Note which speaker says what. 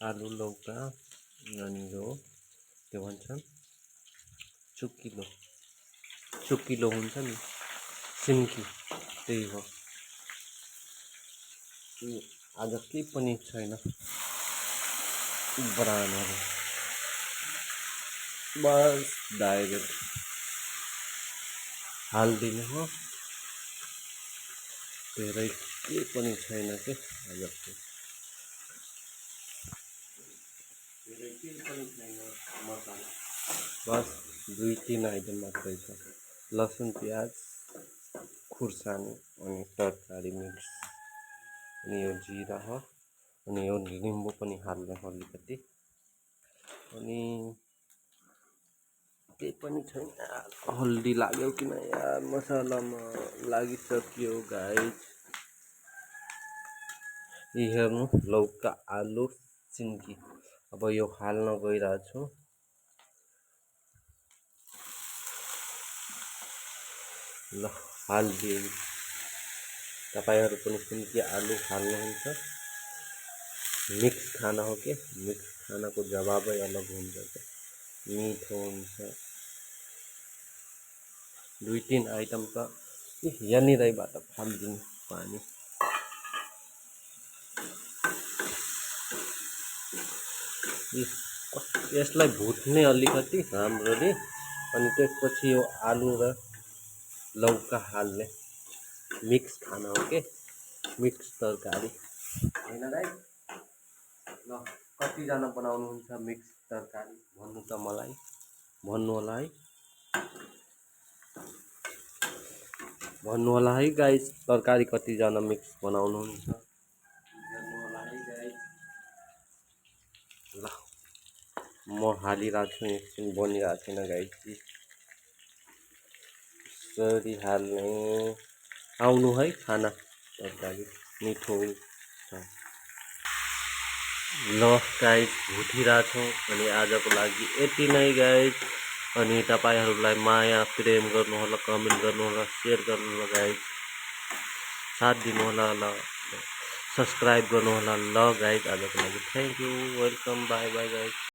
Speaker 1: आलु लौका अनि यो के भन्छन् चुकिलो हुन्छ नि सिन्की, त्यही हो। आज केही पनि छैन ब्रान्डहरू, बस डाइरेक्ट हालिदिनु हो। धेरै केही पनि छैन के आज धेरै केही पनि छैन मसला, बस 2-3 आइटम मात्रै छ। लसुन प्याज खुर्सानी अनि तरकारी मिक्स, अनि यो जिरा हो, अनि यो लिम्बू पनि हाल्ने हो अलिकति, अनि केही पनि छैन। हल्दी लाग्यो कि न यार, मसलामा लागिसक्यो गाइज। यी हेर्नु लौका आलु सिन्की, अब यो हाल्न गइरहेको छु। ल हालिदिए, तपाईँहरू पनि सिन्की आलु हाल्नुहुन्छ। मिक्स खाना हो कि मिक्स खानाको जवाबै अलग हुन्छ क्या, मिठो हुन्छ। 2-3 आइटम त यहाँनिरबाट फालिदिनु पानी। यसलाई भुट्ने अलिकति राम्ररी, अनि त्यसपछि यो आलु र लौका हाल्ने। मिक्स खाना हो के, मिक्स तरकारी होइन राइट। ल कतिजना बनाउनुहुन्छ मिक्स तरकारी भन्नु त मलाई, भन्नु होला है, भन्नु होला है गाइस। तरकारी कतिजना मिक्स बनाउनुहुन्छ भन्नु होला है गाइस। ल म हालिरहेको छु, एकछिन बनिरहेको छैन गाइस। यसरी हाल्ने, आउनु है खाना तरकारी मिठो छ। ल गाइस भुटिरहेको छौँ, अनि आजको लागि यति नै गाइस। अनि तपाईँहरूलाई माया प्रेम गर्नुहोला, कमेन्ट गर्नुहोला, सेयर गर्नुहोला गाइस, साथ दिनुहोला। ल सब्सक्राइब गर्नुहोला। ल गाइस आजको लागि thank you, welcome, by by guys.